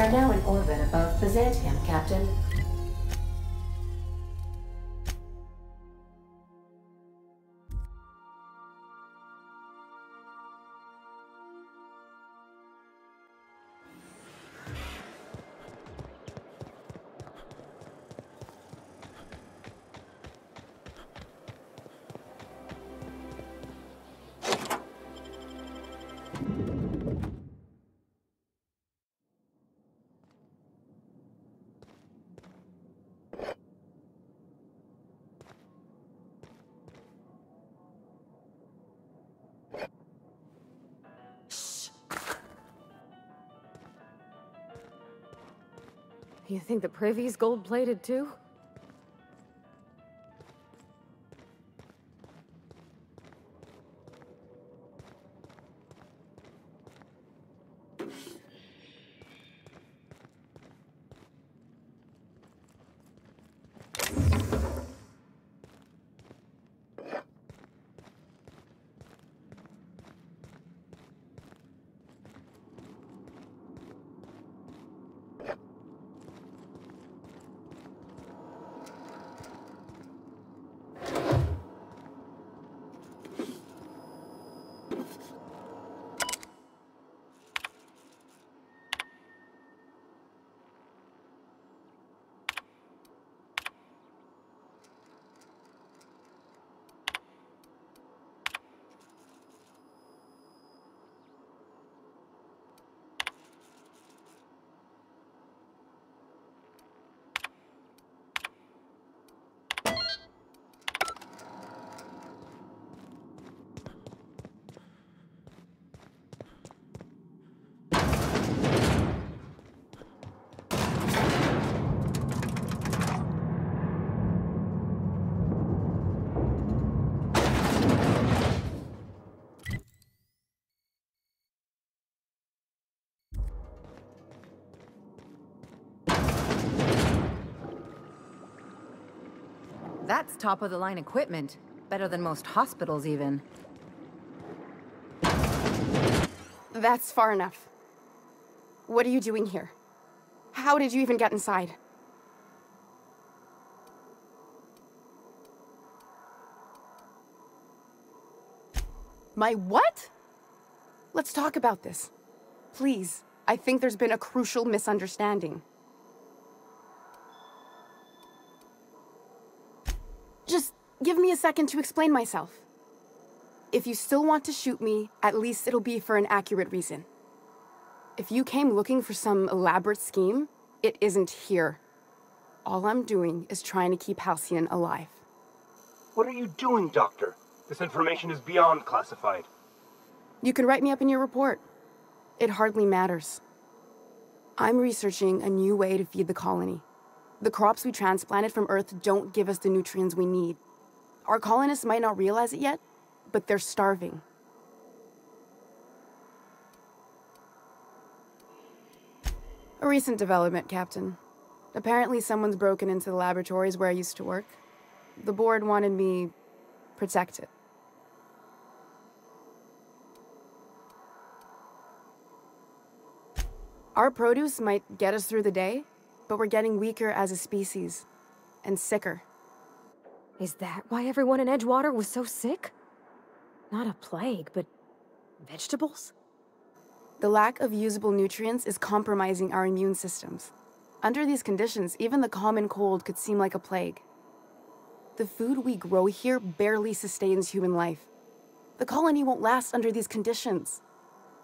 are now in orbit above Byzantium, Captain. You think the privy's gold-plated too? That's top-of-the-line equipment. Better than most hospitals, even. That's far enough. What are you doing here? How did you even get inside? My what? Let's talk about this. Please. I think there's been a crucial misunderstanding. Just give me a second to explain myself. If you still want to shoot me, at least it'll be for an accurate reason. If you came looking for some elaborate scheme, it isn't here. All I'm doing is trying to keep Halcyon alive. What are you doing, Doctor? This information is beyond classified. You can write me up in your report. It hardly matters. I'm researching a new way to feed the colony. The crops we transplanted from Earth don't give us the nutrients we need. Our colonists might not realize it yet, but they're starving. A recent development, Captain. Apparently someone's broken into the laboratories where I used to work. The board wanted me protected. Our produce might get us through the day, but we're getting weaker as a species, and sicker. Is that why everyone in Edgewater was so sick? Not a plague, but vegetables? The lack of usable nutrients is compromising our immune systems. Under these conditions, even the common cold could seem like a plague. The food we grow here barely sustains human life. The colony won't last under these conditions.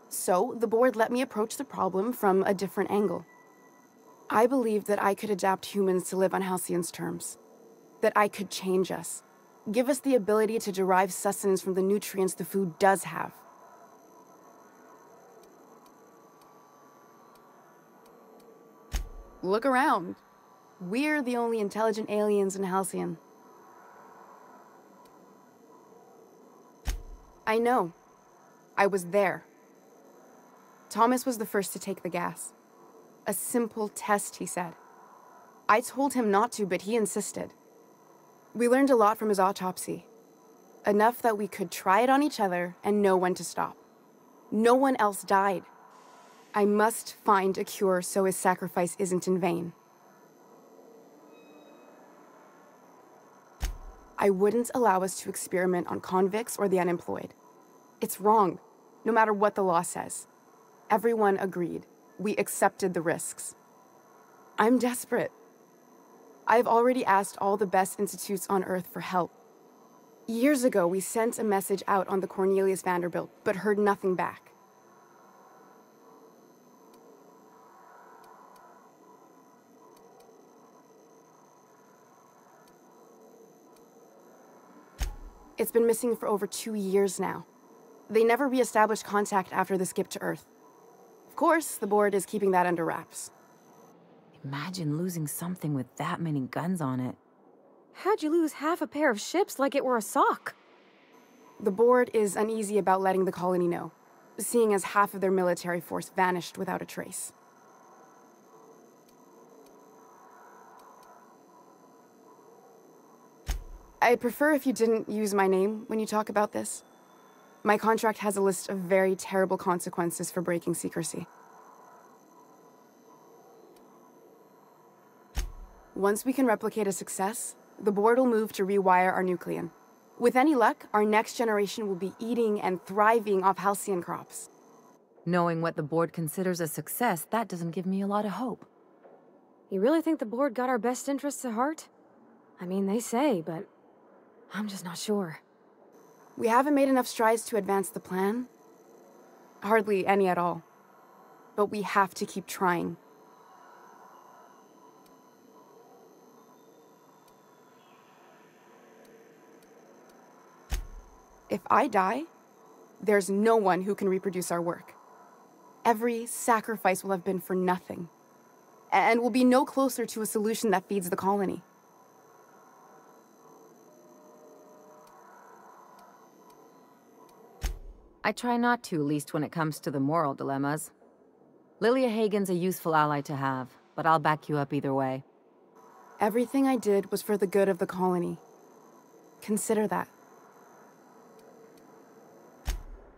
So, the board let me approach the problem from a different angle. I believed that I could adapt humans to live on Halcyon's terms. That I could change us. Give us the ability to derive sustenance from the nutrients the food does have. Look around. We're the only intelligent aliens in Halcyon. I know. I was there. Thomas was the first to take the gas. A simple test, he said. I told him not to, but he insisted. We learned a lot from his autopsy. Enough that we could try it on each other and know when to stop. No one else died. I must find a cure so his sacrifice isn't in vain. I wouldn't allow us to experiment on convicts or the unemployed. It's wrong, no matter what the law says. Everyone agreed. We accepted the risks. I'm desperate. I've already asked all the best institutes on Earth for help. Years ago, we sent a message out on the Cornelius Vanderbilt, but heard nothing back. It's been missing for over 2 years now. They never re-established contact after the skip to Earth. Of course, the board is keeping that under wraps. Imagine losing something with that many guns on it. How'd you lose half a pair of ships like it were a sock? The board is uneasy about letting the colony know, seeing as half of their military force vanished without a trace. I'd prefer if you didn't use my name when you talk about this. My contract has a list of very terrible consequences for breaking secrecy. Once we can replicate a success, the board will move to rewire our nucleon. With any luck, our next generation will be eating and thriving off halcyon crops. Knowing what the board considers a success, that doesn't give me a lot of hope. You really think the board got our best interests at heart? I mean, they say, but I'm just not sure. We haven't made enough strides to advance the plan. Hardly any at all. But we have to keep trying. If I die, there's no one who can reproduce our work. Every sacrifice will have been for nothing. And we'll be no closer to a solution that feeds the colony. I try not to, at least when it comes to the moral dilemmas. Lilia Hagen's a useful ally to have, but I'll back you up either way. Everything I did was for the good of the colony. Consider that.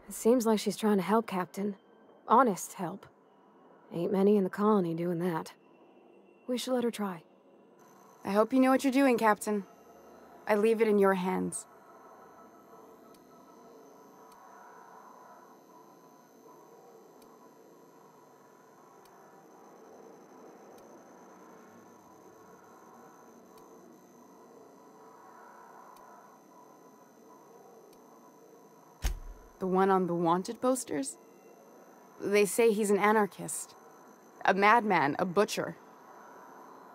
It seems like she's trying to help, Captain. Honest help. Ain't many in the colony doing that. We should let her try. I hope you know what you're doing, Captain. I leave it in your hands. The one on the wanted posters? They say he's an anarchist. A madman, a butcher.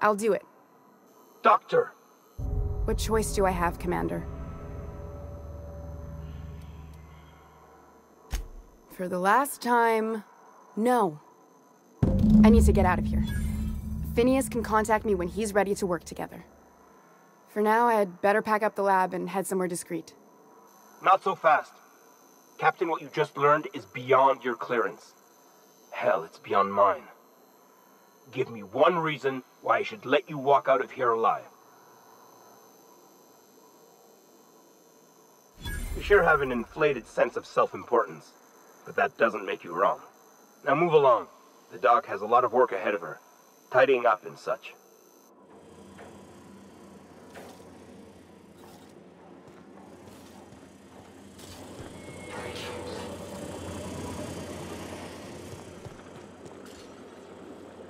I'll do it. Doctor! What choice do I have, Commander? For the last time, no. I need to get out of here. Phineas can contact me when he's ready to work together. For now, I'd better pack up the lab and head somewhere discreet. Not so fast. Captain, what you just learned is beyond your clearance. Hell, it's beyond mine. Give me one reason why I should let you walk out of here alive. You sure have an inflated sense of self-importance, but that doesn't make you wrong. Now move along. The doc has a lot of work ahead of her, tidying up and such.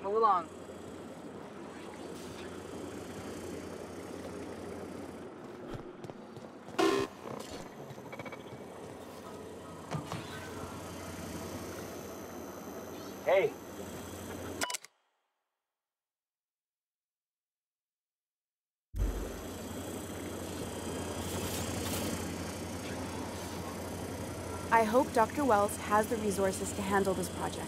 Move along. Hey. I hope Dr. Wells has the resources to handle this project.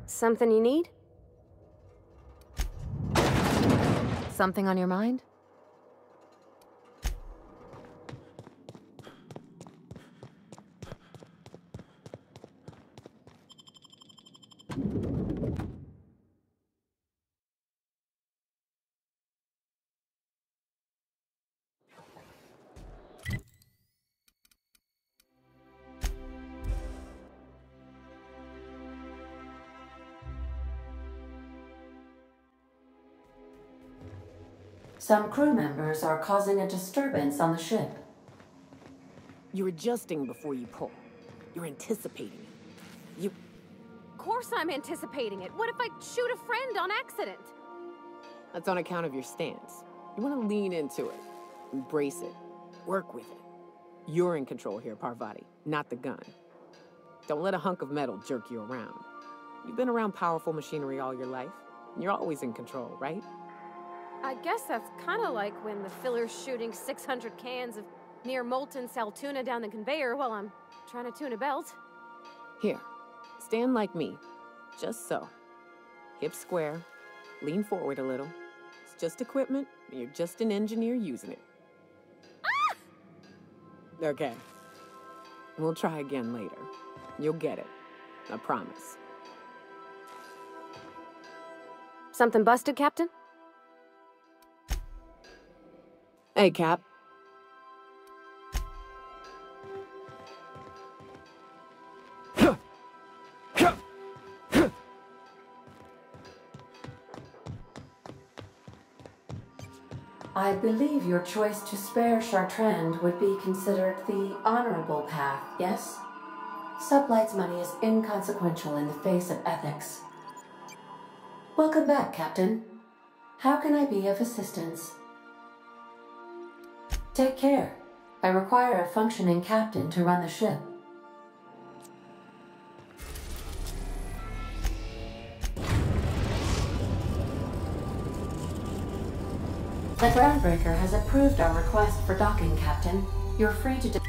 Something you need? Something on your mind? Some crew members are causing a disturbance on the ship. You're adjusting before you pull. You're anticipating it. You... Of course I'm anticipating it. What if I shoot a friend on accident? That's on account of your stance. You want to lean into it. Embrace it. Work with it. You're in control here, Parvati, not the gun. Don't let a hunk of metal jerk you around. You've been around powerful machinery all your life. You're always in control, right? I guess that's kind of like when the filler's shooting 600 cans of near molten sal tuna down the conveyor while I'm trying to tune a belt. Here, stand like me. Just so. Hips square. Lean forward a little. It's just equipment. You're just an engineer using it. Ah! Okay. We'll try again later. You'll get it. I promise. Something busted, Captain? Hey, Cap. I believe your choice to spare Chartrand would be considered the honorable path, yes? Sublight's money is inconsequential in the face of ethics. Welcome back, Captain. How can I be of assistance? Take care. I require a functioning captain to run the ship. The groundbreaker has approved our request for docking, Captain. You're free to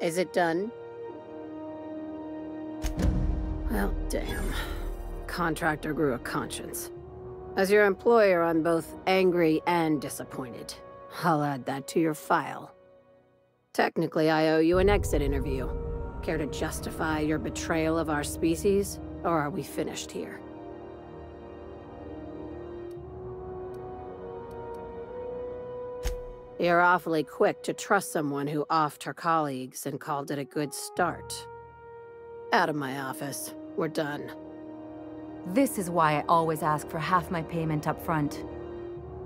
Is it done? Well, damn. Contractor grew a conscience. As your employer, I'm both angry and disappointed. I'll add that to your file. Technically, I owe you an exit interview. Care to justify your betrayal of our species, or are we finished here? You're awfully quick to trust someone who offed her colleagues and called it a good start. Out of my office. We're done. This is why I always ask for half my payment up front.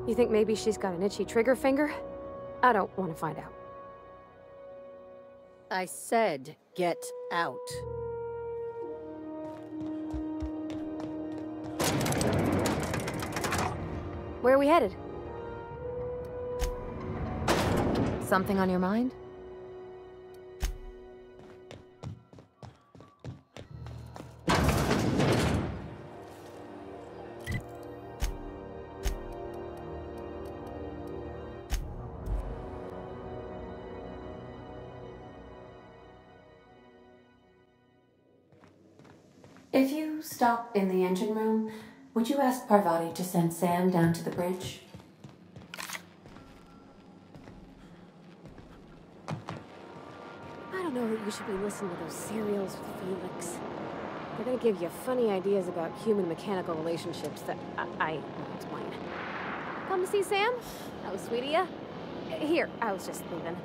You think maybe she's got an itchy trigger finger? I don't want to find out. I said, get out. Where are we headed? Something on your mind? If you stop in the engine room, would you ask Parvati to send Sam down to the bridge? I don't know that you should be listening to those serials with Felix. They're gonna give you funny ideas about human-mechanical relationships that I won't explain. Come to see Sam? That was sweet of ya. Here, I was just leaving.